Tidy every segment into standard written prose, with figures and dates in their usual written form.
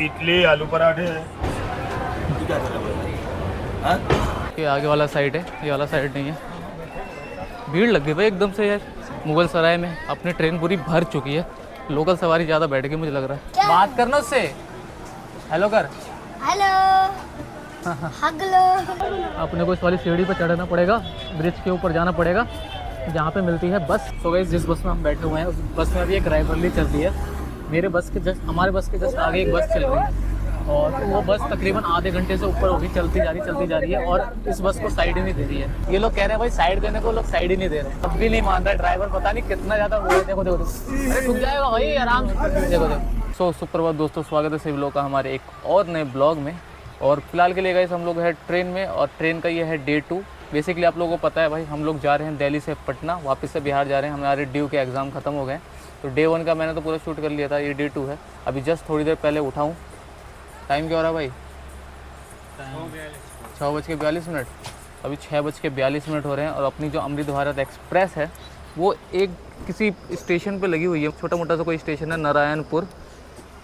इडली आलू पराठे है। ये आगे वाला साइड है, ये वाला साइड नहीं है। भीड़ लग गई भाई एकदम से यार। मुगल सराय में अपनी ट्रेन पूरी भर चुकी है, लोकल सवारी ज़्यादा बैठ गई मुझे लग रहा है। बात करना उससे, हेलो कर। Hello hello. अपने को इस वाली सीढ़ी पर चढ़ना पड़ेगा, ब्रिज के ऊपर जाना पड़ेगा जहाँ पे मिलती है बस। तो गाइस जिस बस में हम बैठे हुए हैं उस बस में अभी एक राइवरली चल रही है। मेरे बस के जस्ट, हमारे बस के जस्ट आगे एक बस चल रही है और वो बस तकरीबन आधे घंटे से ऊपर होगी, चलती जा रही है और इस बस को साइड ही नहीं दे रही है। ये लोग कह रहे हैं भाई साइड देने को, लोग साइड ही नहीं दे रहे हैं। अब भी नहीं मान रहा है ड्राइवर, पता नहीं कितना ज़्यादा वो है। देखो अरे रुक जाएगा भाई आराम से। देखो सो सुप्रभात दोस्तों, स्वागत है सभी लोगों का हमारे एक और नए ब्लॉग में। और फिलहाल के लिए गाइस हम लोग है ट्रेन में और ट्रेन का ये है डे 2। बेसिकली आप लोगों को पता है भाई, हम लोग जा रहे हैं दिल्ली से पटना, वापस से बिहार जा रहे हैं। हमारे ड्यू के एग्ज़ाम ख़त्म हो गए, तो डे 1 का मैंने तो पूरा शूट कर लिया था, ये डे 2 है। अभी जस्ट थोड़ी देर पहले उठाऊँ। टाइम क्या हो रहा है भाई? 6:42। अभी 6:42 हो रहे हैं और अपनी जो अमृत भारत एक्सप्रेस है वो एक किसी स्टेशन पे लगी हुई है, छोटा मोटा सा कोई स्टेशन है नारायणपुर,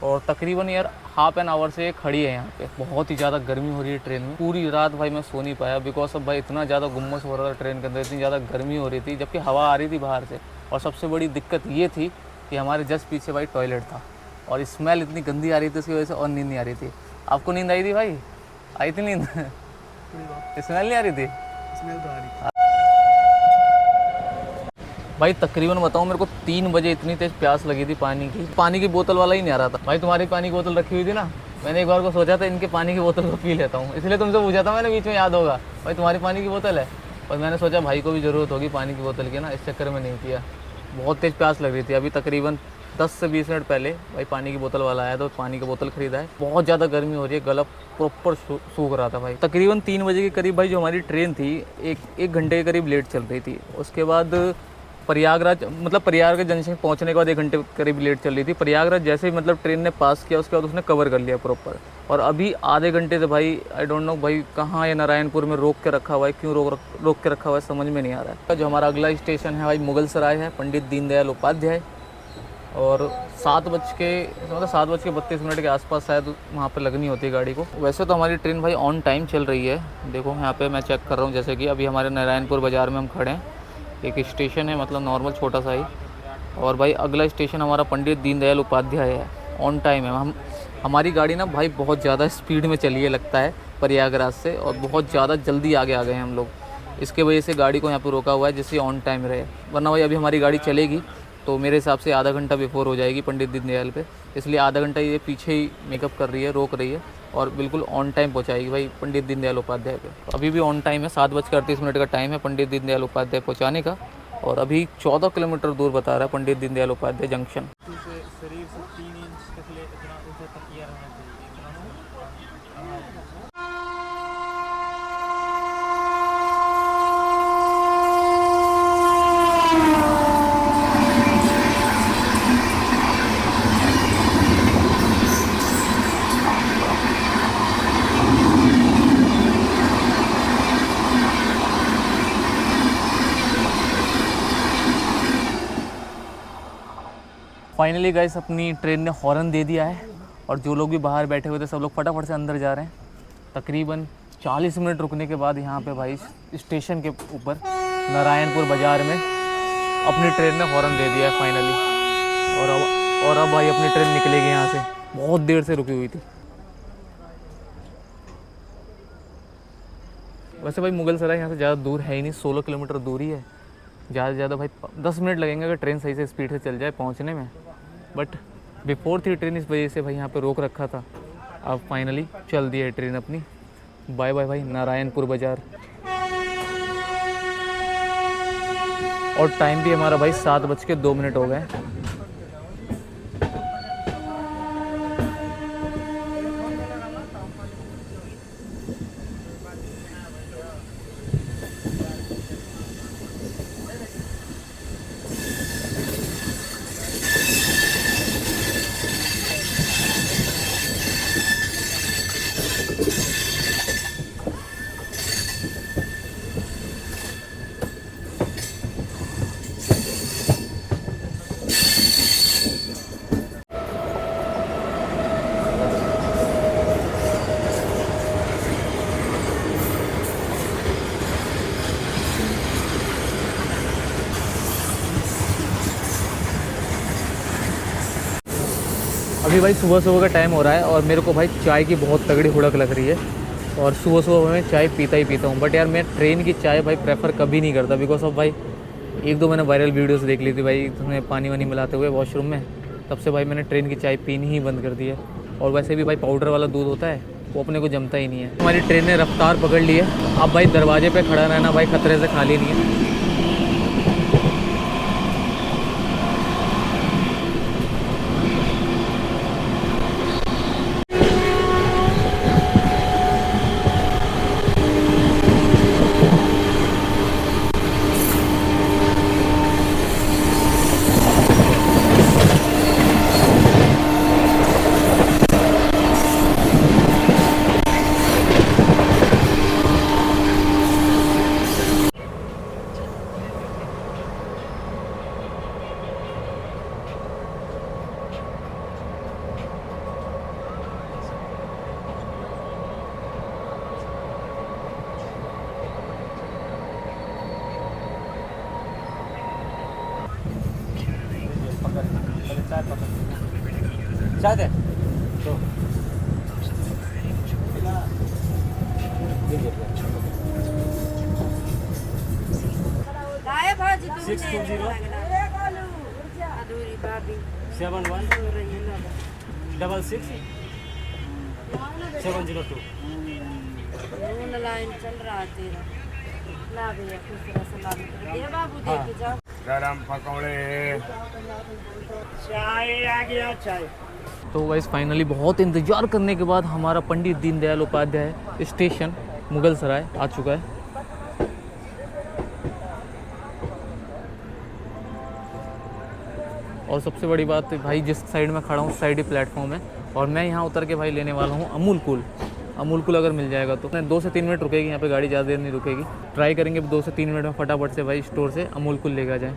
और तकरीबन यार हाफ एन आवर से खड़ी है यहाँ पे। बहुत ही ज़्यादा गर्मी हो रही है ट्रेन में। पूरी रात भाई मैं सो नहीं पाया, बिकॉज ऑफ भाई इतना ज़्यादा गुम्मस हो रहा था ट्रेन के अंदर, इतनी ज़्यादा गर्मी हो रही थी, जबकि हवा आ रही थी बाहर से। और सबसे बड़ी दिक्कत ये थी कि हमारे जस्ट पीछे भाई टॉयलेट था और स्मेल इतनी गंदी आ रही थी, उसकी वजह से और नींद नहीं आ रही थी। आपको नींद आई थी भाई? आई थी नींद? स्मेल नहीं आ रही थी? स्मेल तो आ रही थी भाई। तकरीबन बताऊँ, मेरे को 3 बजे इतनी तेज़ प्यास लगी थी पानी की बोतल वाला ही नहीं आ रहा था भाई। तुम्हारी पानी की बोतल रखी हुई थी ना, मैंने एक बार को सोचा था इनके पानी की बोतल को पी लेता हूँ, इसलिए तुमसे पूछा था मैंने, बीच में याद होगा भाई तुम्हारी पानी की बोतल है। और मैंने सोचा भाई को भी ज़रूरत होगी पानी की बोतल की ना, इस चक्कर में नहीं किया। बहुत तेज़ प्यास लग रही थी। अभी तकरीबन 10 से 20 मिनट पहले भाई पानी की बोतल वाला आया तो पानी की बोतल खरीदा है। बहुत ज़्यादा गर्मी हो रही है, गला प्रॉपर सूख रहा था भाई। तकरीबन 3 बजे के करीब भाई जो हमारी ट्रेन थी एक घंटे के करीब लेट चल रही थी। उसके बाद प्रयागराज जंक्शन पहुंचने के बाद 1 घंटे करीब लेट चल रही थी। प्रयागराज जैसे ही मतलब ट्रेन ने पास किया उसके बाद उसने कवर कर लिया प्रॉपर। और अभी आधे घंटे से भाई आई डोंट नो भाई कहाँ ये नारायणपुर में रोक के रखा हुआ है, क्यों रोक के रखा हुआ है समझ में नहीं आ रहा है। जो हमारा अगला स्टेशन है भाई मुगल सराय है, पंडित दीनदयाल उपाध्याय। और 7:32 के आसपास शायद वहाँ पे लगनी होती है गाड़ी को। वैसे तो हमारी ट्रेन भाई ऑन टाइम चल रही है। देखो यहाँ पे मैं चेक कर रहा हूँ, जैसे कि अभी हमारे नारायणपुर बाज़ार में हम खड़े हैं। एक स्टेशन है मतलब नॉर्मल छोटा सा ही, और भाई अगला स्टेशन हमारा पंडित दीनदयाल उपाध्याय है। ऑन टाइम है। हमारी गाड़ी ना भाई बहुत ज़्यादा स्पीड में चली है लगता है प्रयागराज से, और बहुत ज़्यादा जल्दी आगे आ गए हैं हम लोग। इसके वजह से गाड़ी को यहाँ पे रोका हुआ है जिससे ऑन टाइम रहे, वरना भाई अभी हमारी गाड़ी चलेगी तो मेरे हिसाब से आधा घंटा बिफोर हो जाएगी पंडित दीनदयाल पे। इसलिए आधा घंटा ये पीछे ही मेकअप कर रही है, रोक रही है, और बिल्कुल ऑन टाइम पहुंचाएगी भाई पंडित दीनदयाल उपाध्याय पे। अभी भी ऑन टाइम है, 7:38 का टाइम है पंडित दीनदयाल उपाध्याय पहुंचाने का। और अभी 14 किलोमीटर दूर बता रहा है Pandit Deendayal Upadhyay junction. Finally guys अपनी ट्रेन ने हॉर्न दे दिया है और जो लोग भी बाहर बैठे हुए थे सब लोग फटाफट से अंदर जा रहे हैं। तकरीबन 40 मिनट रुकने के बाद यहाँ पे भाई स्टेशन के ऊपर नारायणपुर बाज़ार में अपनी ट्रेन ने हॉर्न दे दिया है फाइनली। और अब भाई अपनी ट्रेन निकलेगी यहाँ से, बहुत देर से रुकी हुई थी। वैसे भाई मुगल सराय यहाँ से ज़्यादा दूर है ही नहीं, 16 किलोमीटर दूर ही है। ज़्यादा से ज़्यादा भाई 10 मिनट लगेंगे अगर ट्रेन सही से स्पीड से चल जाए पहुँचने में। बट बिफोर थी ट्रेन, इस वजह से भाई यहाँ पे रोक रखा था। अब फाइनली चल दी है ट्रेन अपनी। बाय बाय भाई नारायणपुर बाज़ार। और टाइम भी हमारा भाई 7:02 हो गए। अभी भाई सुबह सुबह का टाइम हो रहा है और मेरे को भाई चाय की बहुत तगड़ी हुड़क लग रही है और सुबह सुबह मैं चाय पीता ही पीता हूँ। बट यार मैं ट्रेन की चाय भाई प्रेफर कभी नहीं करता बिकॉज ऑफ भाई एक दो मैंने वायरल वीडियोस देख ली थी भाई उसमें पानी वानी मिलाते हुए वॉशरूम में, तब से भाई मैंने ट्रेन की चाय पीनी ही बंद कर दी है। और वैसे भी भाई पाउडर वाला दूध होता है वो अपने को जमता ही नहीं है। हमारी ट्रेन ने रफ्तार पकड़ ली है, अब भाई दरवाजे पे खड़ा रहना भाई खतरे से खाली नहीं है। चाय दे Six 620 71 66 702 लाइन चल रहा है तेरा। ला भैया कुछ तरह से ला दे बाबू दे के जाओ। गरम पकौड़े, चाय आ गया चाय। तो गाइस फाइनली बहुत इंतज़ार करने के बाद हमारा पंडित दीनदयाल उपाध्याय स्टेशन मुगल सराय आ चुका है। और सबसे बड़ी बात भाई जिस साइड में खड़ा हूँ उस साइड ही प्लेटफॉर्म है और मैं यहाँ उतर के भाई लेने वाला हूँ अमूल कूल। अमूल कूल अगर मिल जाएगा तो 2 से 3 मिनट रुकेगी यहाँ पे गाड़ी, ज़्यादा देर नहीं रुकेगी। ट्राई करेंगे 2 से 3 मिनट में फटाफट से भाई स्टोर से अमूल कूल लेकर जाएँ।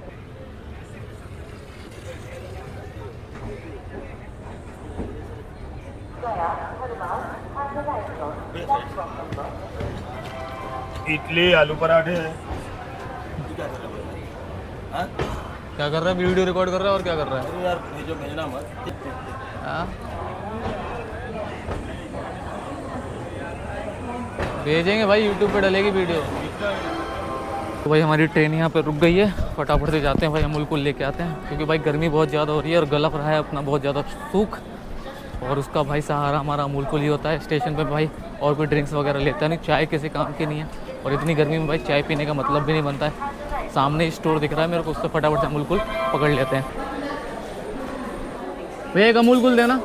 इडली आलू पराठे है। क्या कर रहा है? वीडियो रिकॉर्ड कर रहा है और क्या कर रहा है? अरे यार ये जो भेजना मत। हाँ? भेजेंगे भाई, यूट्यूब पे डलेगी वीडियो। तो भाई हमारी ट्रेन यहाँ पे रुक गई है, फटाफट से जाते हैं भाई अमूल कूल लेके आते हैं क्योंकि भाई गर्मी बहुत ज़्यादा हो रही है और गला रहा है अपना बहुत ज़्यादा सूख और उसका भाई सहारा हमारा अमूल कूल ही होता है। स्टेशन पे भाई और कोई ड्रिंक्स वगैरह लेता नहीं, चाय किसी काम की नहीं है और इतनी गर्मी में भाई चाय पीने का मतलब भी नहीं बनता है। सामने स्टोर दिख रहा है मेरे को, उससे फटाफट से अमूल कूल पकड़ लेते हैं। भैया एक अमूल कूल देना।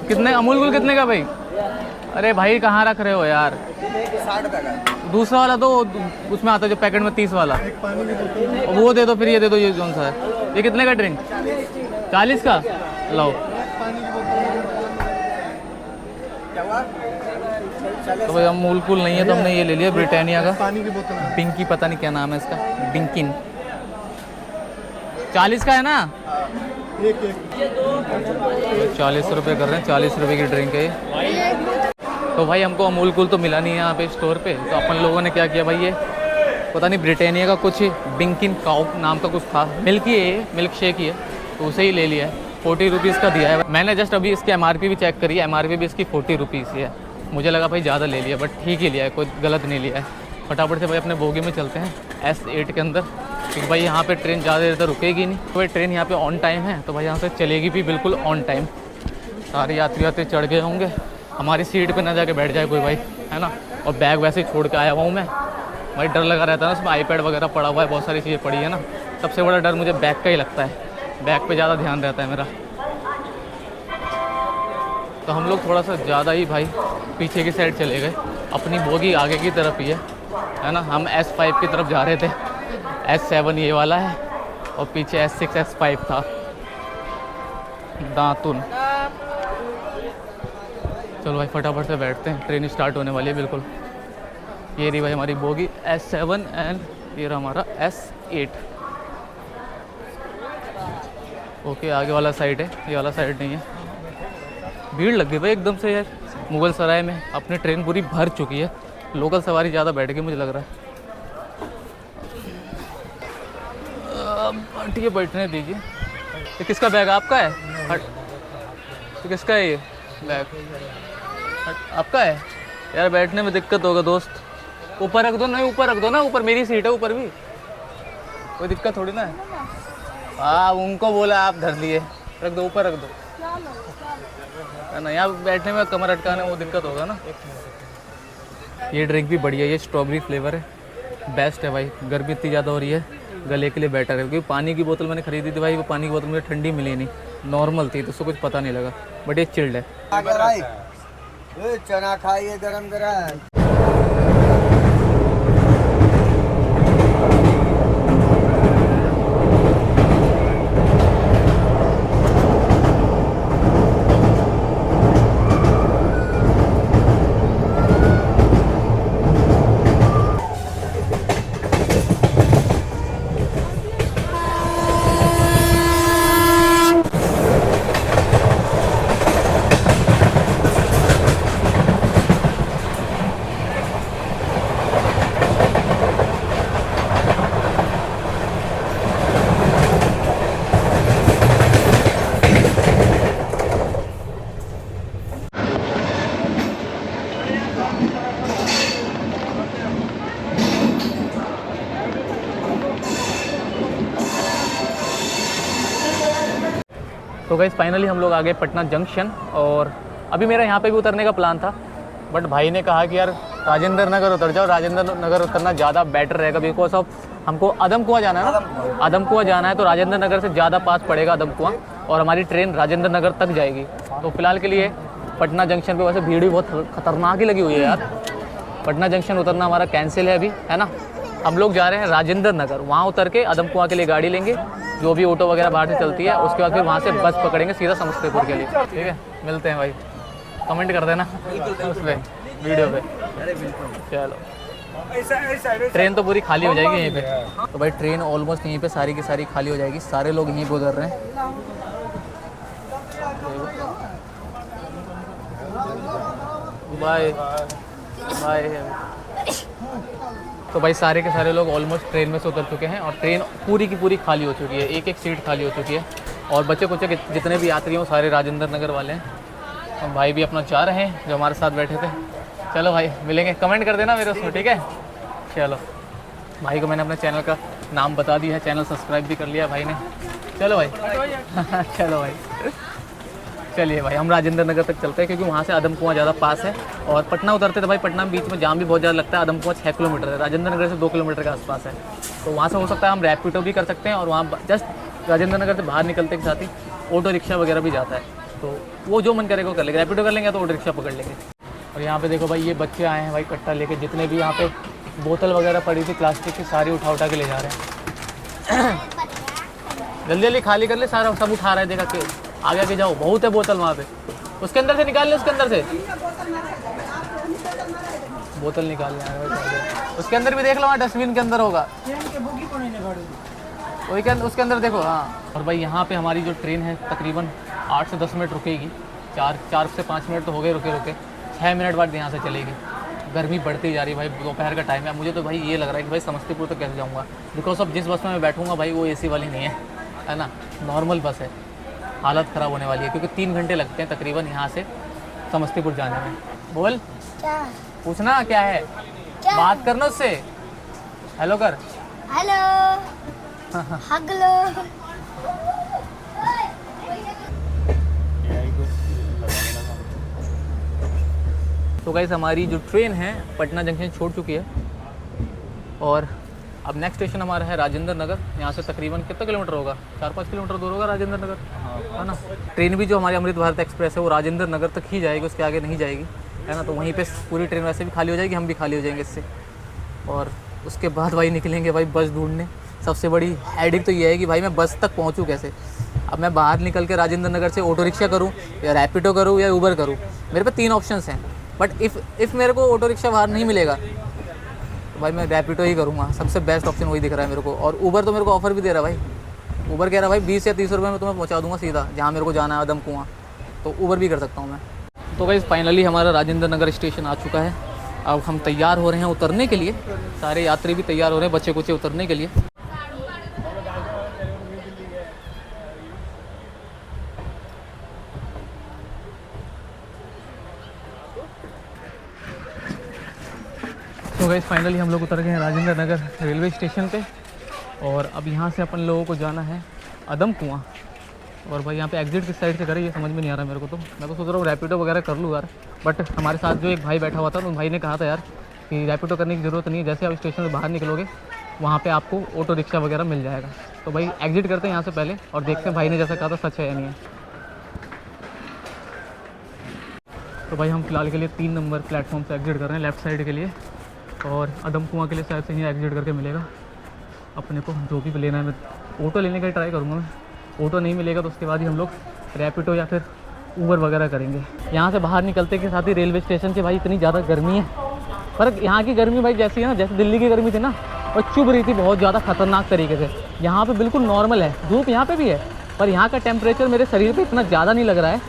कितने अमूल कूल कितने का भाई? अरे भाई कहाँ रख रहे हो यार? 60 रुपए का। दूसरा वाला तो उसमें आता है जो पैकेट में 30 वाला, और वो दे दो। फिर ये दे दो, ये कौन सा है? ये कितने का ड्रिंक? 40 का लो। तो भाई अमूल कूल नहीं है तो हमने ये ले लिया ब्रिटानिया का पानी की बोतल, बिंकी, पता नहीं क्या नाम है इसका, बिंकिन। 40 का है ना? 40 रुपये कर रहे हैं, 40 रुपये की ड्रिंक है ये। तो भाई हमको अमूल कूल तो मिला नहीं है यहाँ पे स्टोर पे, तो अपन लोगों ने क्या किया भाई, ये पता नहीं ब्रिटानिया का कुछ बिंकिन काउ नाम का कुछ था, मिल्क ही है, मिल्क शेक ही है, तो उसे ही ले लिया है। 40 रुपीज़ का दिया है। मैंने जस्ट अभी इसकी MRP भी चेक करी है, MRP भी इसकी 40 रुपीज़ ही है। मुझे लगा भाई ज़्यादा ले लिया, बट ठीक ही लिया है, कोई गलत नहीं लिया है। फटाफट से भाई अपने बोगी में चलते हैं S8 के अंदर, क्योंकि भाई यहाँ पे ट्रेन ज़्यादा देर तक रुकेगी नहीं। तो भाई ट्रेन यहाँ पे ऑन टाइम है, तो भाई यहाँ से चलेगी भी बिल्कुल ऑन टाइम। सारे यात्री चढ़ गए होंगे, हमारी सीट पे ना जाके बैठ जाए कोई भाई, है ना। और बैग वैसे ही छोड़ के आया हुआ हूँ मैं, भाई डर लगा रहता है ना, उसमें iPad वगैरह पड़ा हुआ है, बहुत सारी चीज़ें पड़ी है ना। सबसे बड़ा डर मुझे बैग का ही लगता है, बैग पे ज़्यादा ध्यान रहता है मेरा। तो हम लोग थोड़ा सा ज़्यादा ही भाई पीछे की साइड चले गए, अपनी बोगी आगे की तरफ ही है ना। हम S5 की तरफ जा रहे थे, S7 ये वाला है और पीछे S6 S5 था, दातुन। चलो भाई फटाफट से बैठते हैं, ट्रेन स्टार्ट होने वाली है बिल्कुल। ये रही भाई हमारी बोगी S7 एंड ये रहा हमारा S8। ओके, आगे वाला साइड है, ये वाला साइड नहीं है। भीड़ लग गई भाई एकदम से यार, मुगल सराय में अपनी ट्रेन पूरी भर चुकी है, लोकल सवारी ज़्यादा बैठ गई मुझे लग रहा है। ठीक है बैठने दीजिए। ये किसका बैग? आपका है? तो किसका है ये बैग? आपका है यार, बैठने में दिक्कत होगा दोस्त। ऊपर रख दो, नहीं ऊपर रख दो ना, ऊपर मेरी सीट है, ऊपर भी कोई दिक्कत थोड़ी ना है। हाँ उनको बोला आप धर लिए, रख दो ऊपर रख दो ना, यहाँ बैठने में कमर अटकाने वो दिक्कत होगा ना। ये ड्रिंक भी बढ़िया है, ये स्ट्रॉबेरी फ्लेवर है, बेस्ट है भाई। गर्मी इतनी ज़्यादा हो रही है, गले के लिए बेटर है। क्योंकि पानी की बोतल मैंने खरीदी थी भाई, वो पानी की बोतल मुझे ठंडी मिली नहीं, नॉर्मल थी, तो उसको कुछ पता नहीं लगा, बट ये चिल्ड है। भाई चना खाइए गरम गरम। तो गाइस फाइनली हम लोग आ गए पटना जंक्शन, और अभी मेरा यहाँ पे भी उतरने का प्लान था, बट भाई ने कहा कि यार राजेंद्र नगर उतर जाओ, राजेंद्र नगर उतरना ज़्यादा बेटर रहेगा, बिकॉज ऑफ हमको आदम कुआं जाना है ना, आदम कुआं जाना है, तो राजेंद्र नगर से ज़्यादा पास पड़ेगा आदम कुआं, और हमारी ट्रेन राजेंद्र नगर तक जाएगी। तो फिलहाल के लिए पटना जंक्शन पे वैसे भीड़ भी बहुत खतरनाक ही लगी हुई है यार। पटना जंक्शन उतरना हमारा कैंसिल है अभी, है ना। हम लोग जा रहे हैं राजेंद्र नगर, वहाँ उतर के आदम कुआं के लिए गाड़ी लेंगे, जो भी ऑटो वगैरह बाहर से चलती है, उसके बाद फिर वहाँ से बस पकड़ेंगे सीधा समस्तीपुर के लिए। ठीक है, मिलते हैं भाई, कमेंट कर देना उस पर वीडियो पे। चलो ट्रेन तो पूरी खाली हो जाएगी यहीं पे। तो भाई ट्रेन ऑलमोस्ट यहीं पे सारी की सारी खाली हो जाएगी, सारे लोग यहीं पे उतर रहे हैं। Bye bye. तो भाई सारे के सारे लोग ऑलमोस्ट ट्रेन में से उतर चुके हैं, और ट्रेन पूरी की पूरी खाली हो चुकी है, एक एक सीट खाली हो चुकी है, और बच्चे कुछ जितने भी यात्री हैं सारे राजेंद्र नगर वाले हैं। हम भाई भी अपना जा रहे हैं जो हमारे साथ बैठे थे। चलो भाई मिलेंगे, कमेंट कर देना मेरे उसमें, ठीक है। चलो भाई को मैंने अपने चैनल का नाम बता दिया है, चैनल सब्सक्राइब भी कर लिया भाई ने। चलो भाई चलो भाई चलिए भाई हम राजेंद्र नगर तक चलते हैं, क्योंकि वहाँ से आदम कुआं ज़्यादा पास है, और पटना उतरते थे भाई पटना में बीच में जाम भी बहुत ज़्यादा लगता है। आदम कुआं 6 किलोमीटर है, राजेंद्र नगर से 2 किलोमीटर के आसपास है, तो वहाँ से हो सकता है हम रैपिडो भी कर सकते हैं, और वहाँ जस्ट राजेंद्र नगर से बाहर निकलते के साथ ही ऑटो रिक्शा वगैरह भी जाता है, तो वो जो मन करेगा वो कर लेंगे, रैपिडो कर लेंगे तो ऑटो रिक्शा पकड़ लेंगे। और यहाँ पे देखो भाई ये बच्चे आए हैं भाई कट्टा लेके, जितने भी यहाँ पे बोतल वगैरह पड़ी थी प्लास्टिक की सारी उठा के ले जा रहे हैं। जल्दी जल्दी खाली कर ले, सारा सब उठा रहे हैं, देखा कि आगे आगे जाओ, बहुत है बोतल वहाँ पे, उसके अंदर से निकाल ले, उसके अंदर से बोतल निकाल ले, उसके अंदर भी देख लो, वहाँ डस्टबिन के अंदर होगा, वही के उसके अंदर देखो। हाँ और भाई यहाँ पे हमारी जो ट्रेन है तकरीबन 8 से 10 मिनट रुकेगी, 4 से 5 मिनट तो हो गए रुके 6 मिनट बाद यहाँ से चलेगी। गर्मी बढ़ती जा रही है भाई, दोपहर का टाइम है, मुझे तो भाई ये लग रहा है कि भाई समस्तीपुर तक कैसे जाऊँगा, बिकॉज ऑफ जिस बस में मैं बैठूँगा भाई वो AC वाली नहीं है ना, नॉर्मल बस है। हालत ख़राब होने वाली है, क्योंकि 3 घंटे लगते हैं तकरीबन यहाँ से समस्तीपुर जाने में। बोल क्या पूछना क्या है, क्या? बात करना उससे, हेलो कर, हेलो हगलो। तो गाइस हमारी जो ट्रेन है पटना जंक्शन छोड़ चुकी है, और अब नेक्स्ट स्टेशन हमारा है राजेंद्र नगर। यहाँ से तकरीबन कितना किलोमीटर होगा, 4-5 किलोमीटर दूर होगा राजेंद्र नगर, है ना। ट्रेन भी जो हमारी अमृत भारत एक्सप्रेस है वो राजेंद्र नगर तक ही जाएगी, उसके आगे नहीं जाएगी, है ना। तो वहीं पे पूरी ट्रेन वैसे भी खाली हो जाएगी, हम भी खाली हो जाएंगे इससे, और उसके बाद भाई निकलेंगे भाई बस ढूंढने। सबसे बड़ी हेडेक तो ये है कि भाई मैं बस तक पहुँचूँ कैसे। अब मैं बाहर निकल के राजेंद्र नगर से ऑटो रिक्शा करूँ या रैपिडो करूँ या ऊबर करूँ, मेरे पे 3 ऑप्शंस हैं, बट इफ़ मेरे को ऑटो रिक्शा बाहर नहीं मिलेगा तो भाई मैं रैपिडो ही करूँगा, सबसे बेस्ट ऑप्शन वही दिख रहा है मेरे को। और ऊबर तो मेरे को ऑफर भी दे रहा है भाई, ऊबर कह रहा है भाई 20 या 30 रुपये में तुम्हें पहुँचा दूँगा सीधा जहाँ मेरे को जाना है आदम कुआं, तो ऊबर भी कर सकता हूँ मैं। तो भाई फाइनली हमारा राजेंद्र नगर स्टेशन आ चुका है, अब हम तैयार हो रहे हैं उतरने के लिए, सारे यात्री भी तैयार हो रहे हैं बच्चे कुचे उतरने के लिए। तो गाइस फाइनली हम लोग उतर गए हैं राजेंद्र नगर रेलवे स्टेशन पे और अब यहाँ से अपन लोगों को जाना है अदम कुआं। और भाई यहाँ पे एग्जिट किस साइड से करें ये समझ में नहीं आ रहा मेरे को। तो मैं तो सोच रहा हूँ रैपिडो वगैरह कर लूँ यार, बट हमारे साथ जो एक भाई बैठा हुआ था तो भाई ने कहा था यार कि रैपिडो करने की ज़रूरत नहीं है, जैसे आप स्टेशन से बाहर निकलोगे वहाँ पे आपको ऑटो रिक्शा वगैरह मिल जाएगा। तो भाई एग्जिट करते हैं यहाँ से पहले और देखते हैं भाई ने जैसा कहा था सच है या नहीं है। तो भाई हम फिलहाल के लिए 3 नंबर प्लेटफॉर्म से एग्जिट कर रहे हैं लेफ़्ट साइड के लिए, और अदम कुआं के लिए शायद से ही एग्जिट करके मिलेगा अपने को जो भी लेना है। मैं ऑटो लेने का ट्राई करूँगा, मैं ऑटो नहीं मिलेगा तो उसके बाद ही हम लोग रैपिडो या फिर ऊबर वगैरह करेंगे। यहाँ से बाहर निकलते के साथ ही रेलवे स्टेशन से भाई इतनी ज़्यादा गर्मी है, पर यहाँ की गर्मी भाई जैसी है ना, जैसे दिल्ली की गर्मी थी ना, और चुभ रही थी बहुत ज़्यादा खतरनाक तरीके से। यहाँ पे बिल्कुल नॉर्मल है, धूप यहाँ पे भी है, पर यहाँ का टेम्परेचर मेरे शरीर पे इतना ज़्यादा नहीं लग रहा है,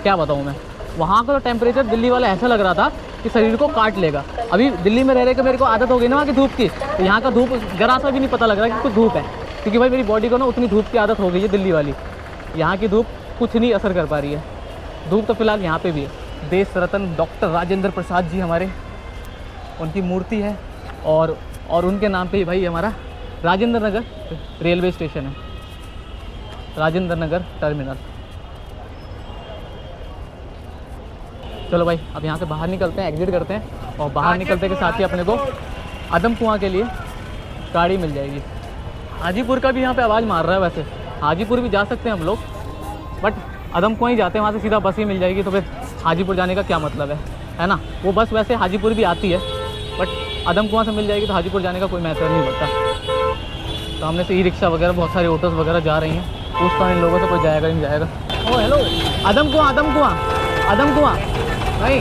क्या बताऊँ मैं। वहाँ का तो टेम्परेचर दिल्ली वाला ऐसा लग रहा था कि शरीर को काट लेगा। अभी दिल्ली में रह रहे के मेरे को आदत हो गई ना वहाँ की धूप की, तो यहाँ का धूप जरा सा भी नहीं पता लग रहा कि कुछ धूप है, क्योंकि भाई मेरी बॉडी को ना उतनी धूप की आदत हो गई है दिल्ली वाली। यहाँ की धूप कुछ नहीं असर कर पा रही है। धूप तो फिलहाल यहाँ पे भी है। देश रत्न डॉक्टर राजेंद्र प्रसाद जी हमारे, उनकी मूर्ति है और उनके नाम पे ही भाई हमारा राजेंद्र नगर रेलवे स्टेशन है, राजेंद्र नगर टर्मिनल। चलो भाई अब यहाँ से बाहर निकलते हैं, एग्जिट करते हैं, और बाहर निकलते के साथ ही अपने को अदम कुआं के लिए गाड़ी मिल जाएगी। हाजीपुर का भी यहाँ पे आवाज़ मार रहा है, वैसे हाजीपुर भी जा सकते हैं हम लोग, बट अदम कुआं ही जाते हैं, वहाँ से सीधा बस ही मिल जाएगी, तो फिर हाजीपुर जाने का क्या मतलब है ना। वो बस वैसे हाजीपुर भी आती है, बट अदम कुआं से मिल जाएगी तो हाजीपुर जाने का कोई मैटर नहीं बनता। सामने से ई रिक्शा वगैरह बहुत सारी ऑटोज़ वगैरह जा रही हैं, पूछता हूँ इन लोगों से कोई जाएगा नहीं जाएगा। ओ हेलो, अदम कुआं अदम कुआं अदम कुआं भाई,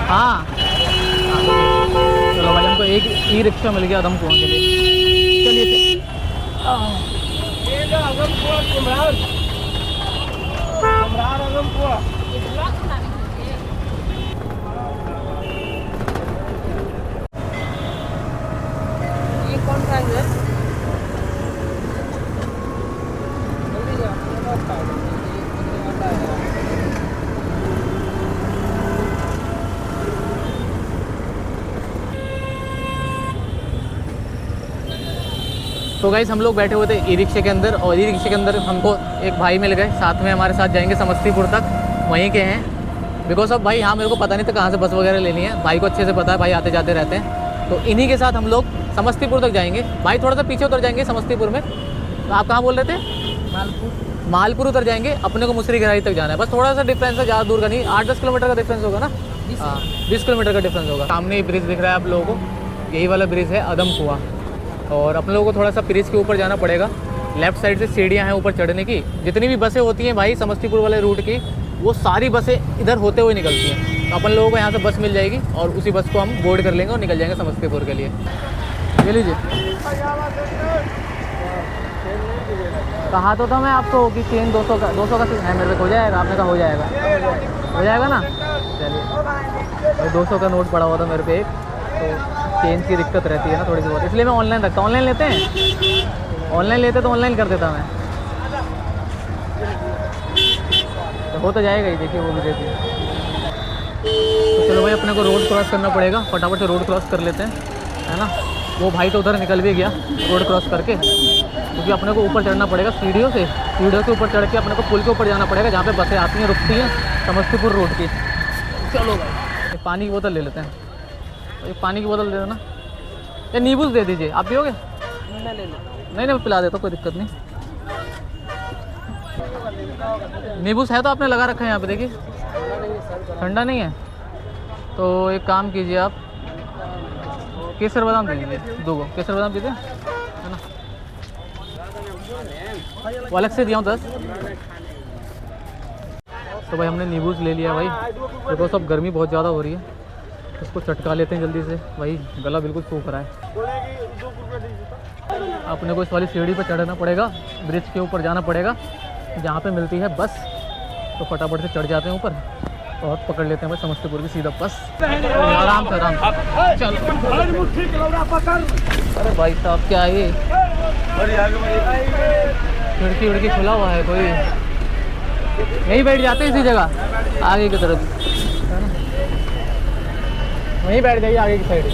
हाँ चलो भाई हमको एक ई रिक्शा मिल गया अदम कुआं के लिए। चलिए ये कौन सा है? तो गाइस हम लोग बैठे हुए थे ई रिक्शे के अंदर, और ई रिक्शे के अंदर हमको एक भाई मिल गए, साथ में हमारे साथ जाएंगे समस्तीपुर तक, वहीं के हैं। बिकॉज अब भाई यहाँ मेरे को पता नहीं था कहाँ से बस वगैरह लेनी है, भाई को अच्छे से पता है, भाई आते जाते रहते हैं, तो इन्हीं के साथ हम लोग समस्तीपुर तक जाएंगे। भाई थोड़ा सा पीछे उतर जाएंगे समस्तीपुर में। तो आप कहाँ बोल रहे थे? मालपुर उतर जाएंगे, अपने को मुसरी गहराई तक जाना है, बस थोड़ा सा डिफरेंस है, ज़्यादा दूर का नहीं, 8-10 किलोमीटर का डिफरेंस होगा ना, हाँ 20 किलोमीटर का डिफरेंस होगा। सामने ब्रिज दिख रहा है आप लोगों को, यही वाला ब्रिज है अदम कुआं, और अपने लोगों को थोड़ा सा ब्रिज के ऊपर जाना पड़ेगा। लेफ़्ट साइड से सीढ़ियाँ हैं ऊपर चढ़ने की। जितनी भी बसें होती हैं भाई समस्तीपुर वाले रूट की, वो सारी बसें इधर होते हुए निकलती हैं, तो अपन लोगों को यहाँ से बस मिल जाएगी और उसी बस को हम बोर्ड कर लेंगे और निकल जाएंगे समस्तीपुर के लिए। ले लीजिए। कहा तो था मैं आपको कि चेन 200 का है मेरे पे, हो जाएगा? आपने कहा हो जाएगा, हो जाएगा ना। चलिए 200 का नोट पड़ा हुआ था मेरे पे एक, तो चेंज की दिक्कत रहती है ना थोड़ी सी बहुत, इसलिए मैं ऑनलाइन रखता हूँ। ऑनलाइन लेते हैं, ऑनलाइन लेते तो ऑनलाइन कर देता मैं, तो हो तो जाएगा ही, देखिए वो भी देती है। तो चलो भाई अपने को रोड क्रॉस करना पड़ेगा, फटाफट से रोड क्रॉस कर लेते हैं, है ना। वो भाई तो उधर निकल भी गया रोड क्रॉस करके, क्योंकि अपने को ऊपर चढ़ना पड़ेगा सीढ़ियों से ऊपर चढ़ के अपने को पुल के ऊपर जाना पड़ेगा, जहाँ पे बसें आती हैं रुकती हैं समस्तीपुर रोड की। चलो भाई पानी की बोतल ले लेते हैं, एक पानी की बोतल दे देना, या नींबू दे दीजिए, आप पियोगे? नहीं पिला देता, कोई दिक्कत नहीं। नींबू है तो आपने लगा रखा है यहाँ पे, देखिए ठंडा नहीं है, तो एक काम कीजिए आप केसर बादाम दे दीजिए, 2 केसर बादाम दीजिए, है ना। वो अलग से दिया हूँ 10। तो भाई हमने नींबू ले लिया भाई, देखो सब गर्मी बहुत ज़्यादा हो रही है, इसको चटका लेते हैं जल्दी से, भाई गला बिल्कुल सूख रहा है। अपने को इस वाली सीढ़ी पर चढ़ना पड़ेगा, ब्रिज के ऊपर जाना पड़ेगा, जहाँ पे मिलती है बस, तो फटाफट से चढ़ जाते हैं ऊपर और पकड़ लेते हैं भाई समस्तीपुर की सीधा बस। आराम से आराम से चल। अरे भाई साहब क्या है ये, खिड़की उड़की खुला हुआ है कोई, यहीं बैठ जाते हैं इसी जगह आगे की तरफ, वहीं बैठ जाइए आगे की साइड।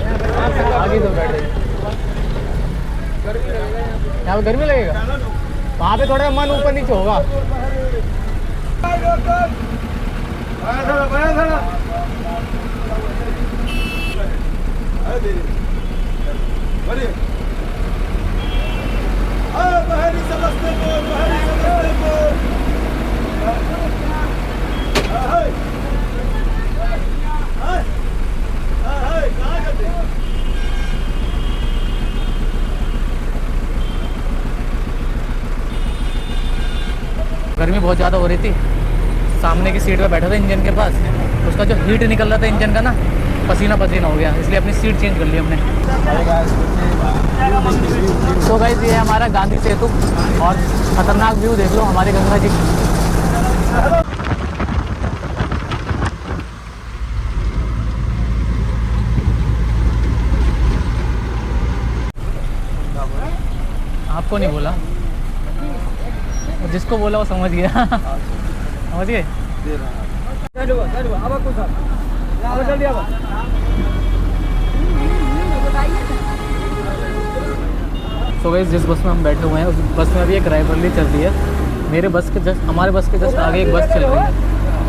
आगे तो बैठ जाइए। यहाँ पे गर्मी लगेगा, वहाँ पे थोड़ा मन ऊपर नीचे होगा। गर्मी बहुत ज़्यादा हो रही थी। सामने की सीट पे बैठा था इंजन के पास, उसका जो हीट निकल रहा था इंजन का ना, पसीना पसीना हो गया, इसलिए अपनी सीट चेंज कर ली हमने। तो गाइस ये है हमारा गांधी सेतु और खतरनाक व्यू देख लो हमारे गंगा जी। आपको नहीं बोला, जिसको बोला वो समझ गया। समझ गए। तो गाइस जिस बस में हम बैठे हुए हैं उस बस में अभी एक राइवलरी चल रही है। मेरे बस के जस्ट हमारे बस के जस्ट आगे एक बस चल रही है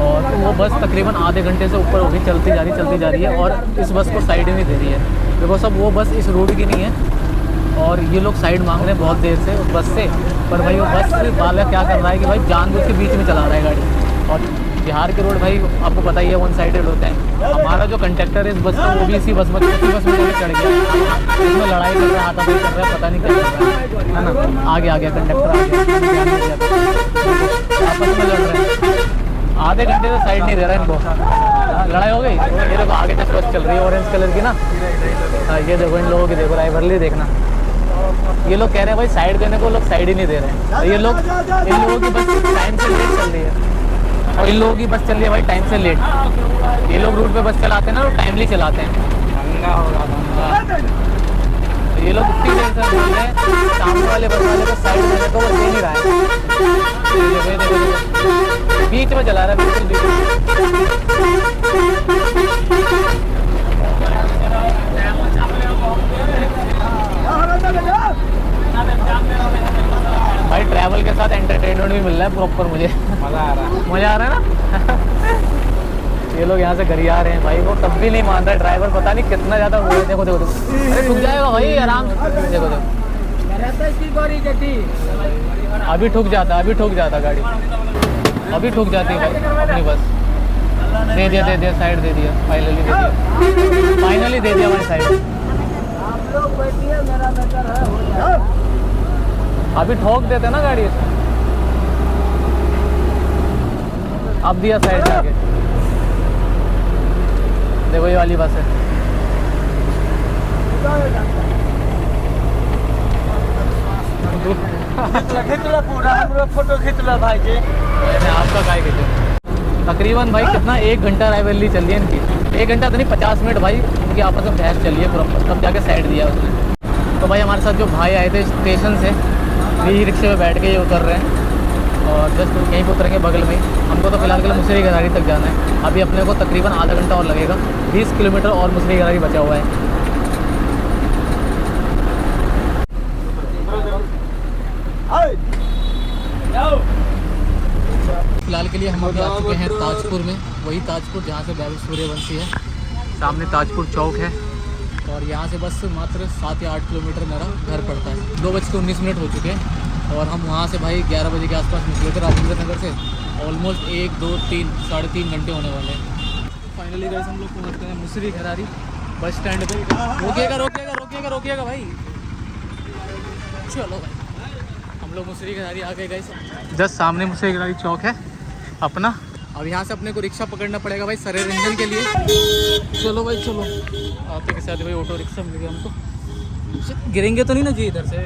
और वो बस तकरीबन आधे घंटे से ऊपर होगी चलती जा रही है और इस बस को साइड ही नहीं दे रही है। बिकॉज अब वो बस इस रोड की नहीं है और ये लोग साइड मांग रहे हैं बहुत देर से उस बस से। पर भाई वो बस वाला क्या कर रहा है कि भाई जानबूझ के बीच में चला रहा है गाड़ी। और बिहार के रोड भाई आपको पता ही है वन साइडेड होते हैं। हमारा जो कंडक्टर है इस बस का वो भी इसी बस में चढ़ गया, इसमें लड़ाई कर रहा है, हाथापाई कर रहा है, पता नहीं क्या कर रहा है ना। आ गया कंडक्टर आ गया, आपस में लड़ रहे हैं। आधे घंटे से साइड नहीं दे रहा है इनको। लड़ाई हो गई। ये देखो आगे तक बस चल रही है ऑरेंज कलर की ना। ये देखो इन लोगों की देखो राइवलरी देखना। ये लोग कह रहे हैं भाई साइड देने को, लोग साइड ही नहीं दे रहे हैं। ये लोग इन लोगों की बस टाइम से लेट चल रही है और इन लोगों की बस चल रही है भाई टाइम से लेट। ये लोग रूट पे बस चलाते हैं ना, तो टाइमली चलाते हैं। तो ये लोग इतनी देर से बोल रहे हैं सामने वाले बस वाले को साइड देने को, वो दे नहीं रहा है, बीच में चला रहा है, बिल्कुल बीच भाई ट्रैवल के साथ एंटरटेनमेंट भी मिल रहा है प्रॉपर। मुझे मज़ा आ रहा है ना। ये लोग यहाँ से घर आ रहे हैं भाई, वो तब भी नहीं मान रहा है ड्राइवर, पता नहीं कितना ज़्यादा हो रहा है। देखो देखो अरे ठुक जाएगा भाई आराम से। देखो देखो अभी ठुक जाता गाड़ी, अभी ठुक जाती है भाई अपनी बस। दे दिया साइड दे दिया, फाइनली दे दिया भाई साइड। अभी ठोक देते ना गाड़ी, अब दिया साइड जाके। देखो ये वाली बस है। फोटो खींच लो भाई जी। आपका काय खींचे तकरीबन भाई कितना 1 घंटा राइवलरी चल रही है इनकी। 1 घंटा तो नहीं 50 मिनट भाई इनकी आपस में बहस चली है प्रॉपर, तब जाके साइड दिया उसने। तो भाई हमारे साथ जो भाई आए थे स्टेशन से, यही रिक्शे में बैठ के ये उतर रहे हैं और जस्ट यहीं पर उतरेंगे बगल में ही। हमको तो फिलहाल के लिए मुसरी गरारी तक जाना है। अभी अपने को तकरीबन आधा घंटा और लगेगा, 20 किलोमीटर और मुसरी गरारी बचा हुआ है। फिलहाल के लिए हम अभी आ चुके हैं ताजपुर में, वही ताजपुर जहाँ से वैभव सूर्यवंशी है। सामने ताजपुर चौक है और यहाँ से बस मात्र 7 या 8 किलोमीटर मेरा घर पड़ता है। 2:19 हो चुके हैं और हम वहाँ से भाई 11 बजे के आसपास निकले थे राजेंद्र नगर से। ऑलमोस्ट 1, 2, 3, साढ़े 3 घंटे होने वाले हैं। फाइनली गाइस हम लोग पहुँच गए हैं मुसरी घरारी बस स्टैंड पे। रोकिएगा भाई, चलो भाई हम लोग मुसरी घरारी आ गए गाइस। जस्ट सामने मुसरी घरारी चौक है अपना। अब यहाँ से अपने को रिक्शा पकड़ना पड़ेगा भाई सरे रंजन के लिए। चलो भाई चलो, आते के साथ भाई ऑटो रिक्शा मिल गया हमको। गिरेंगे तो नहीं ना जी इधर से?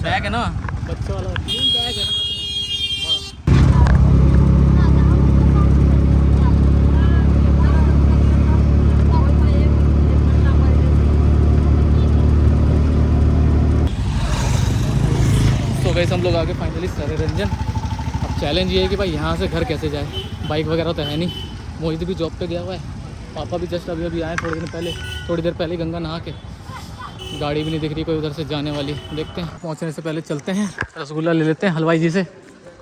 बैग है ना बच्चे वाला, बैग है ना। तो गए हम लोग आगे फाइनली सरे रंजन। अब चैलेंज ये है कि भाई यहाँ से घर कैसे जाए, बाइक वगैरह तो है नहीं। मोहित भी जॉब पे गया हुआ है पापा भी जस्ट अभी आए थोड़ी देर पहले गंगा नहा के। गाड़ी भी नहीं दिख रही कोई उधर से जाने वाली। देखते हैं, पहुंचने से पहले चलते हैं, रसगुल्ला ले लेते हैं हलवाई जी से।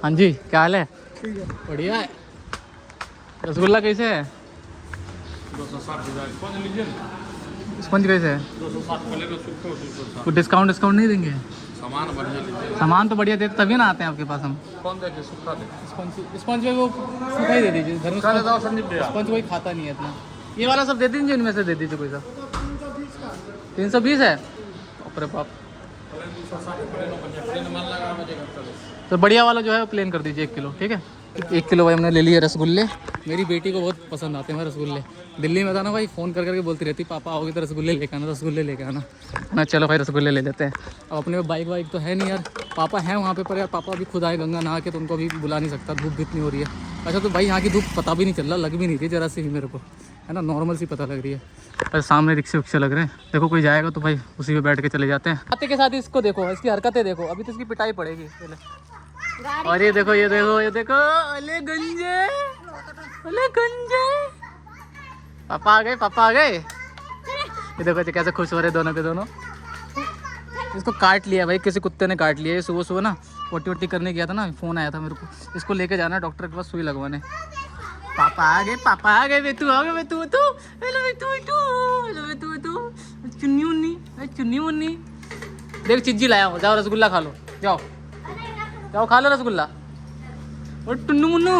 हाँ जी, क्या हाल है? बढ़िया है। रसगुल्ला कैसे है? 260 स्पंज कैसे है? 260 कुछ डिस्काउंट नहीं देंगे? सामान बढ़िया लीजिए। सामान तो बढ़िया देते तभी ना आते हैं आपके पास हम। कौन देखे सूखा दे? स्पंज में वो सूखा ही दे दीजिए। घर में स्पंज कोई खाता नहीं है इतना। ये वाला सब दे दीजिए, इनमें से दे दीजिए कोई सा। 320 है? अरे बाप। तो बढ़िया वाला जो है प्लेन कर दीजिए 1 किलो, ठीक है? 1 किलो भाई हमने ले लिए रसगुल्ले। मेरी बेटी को बहुत पसंद आते हैं रसगुल्ले। दिल्ली में था ना भाई, फ़ोन कर करके बोलती रहती, पापा आओगे तो रसगुल्ले लेके आना, रसगुल्ले लेके आना। ना चलो भाई रसगुल्ले ले लेते हैं। अब अपने में बाइक वाइक तो है नहीं यार, पापा हैं वहाँ पे, पर यार पापा अभी खुद आए गंगा नहा के, तो उनको अभी बुला नहीं सकता, धूप भी इतनी हो रही है। अच्छा तो भाई यहाँ की धूप पता भी नहीं चल रहा, लग भी नहीं रही ज़रा सी भी मेरे को, है ना, नॉर्मल सी पता लग रही है। पर सामने रिक्शे उक्शे लग रहे हैं। देखो कोई जाएगा तो भाई उसी पे बैठ के चले जाते हैं। आते के साथ इसको देखो, इसकी हरकतें देखो, अभी तो इसकी पिटाई पड़ेगी पहले। और ये देखो अले गंजे, अले गंजे। पापा आ गए। ये देखो कैसे खुश हो रहे दोनों के दोनों। इसको काट लिया भाई, किसी कुत्ते ने काट लिया। सुबह ना पोटी करने गया था ना, फ़ोन आया था मेरे को, इसको लेके जाना डॉक्टर के पास सुई लगवाने। पापा आ गए बेतू आ गए बेतू चुन्नी मुन्नी। देख चिज्जी लाया हूँ, जाओ रसगुल्ला खा लो, जाओ खा लो रसगुल्ला। और टुन्नू मुन्नू,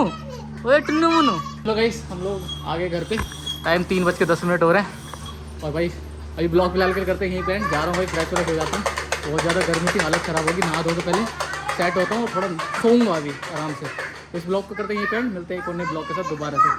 ओए टुन्नू मुन्नू। चलो गाइस हम लोग आ गए घर पे, टाइम 3:10 हो रहे हैं। और भाई अभी ब्लॉग फिलहाल करते हैं यहीं पे, जा रहा हूँ भाई, फ्रेश हो जाता हूँ। बहुत ज़्यादा गर्मी की हालत ख़राब होगी, नहा धो के पहले सेट होता हूँ, थोड़ा सोऊंगा अभी आराम से। इस ब्लॉग को करते हैं यहीं पे, मिलते हैं एक और नए ब्लॉग के साथ दोबारा से।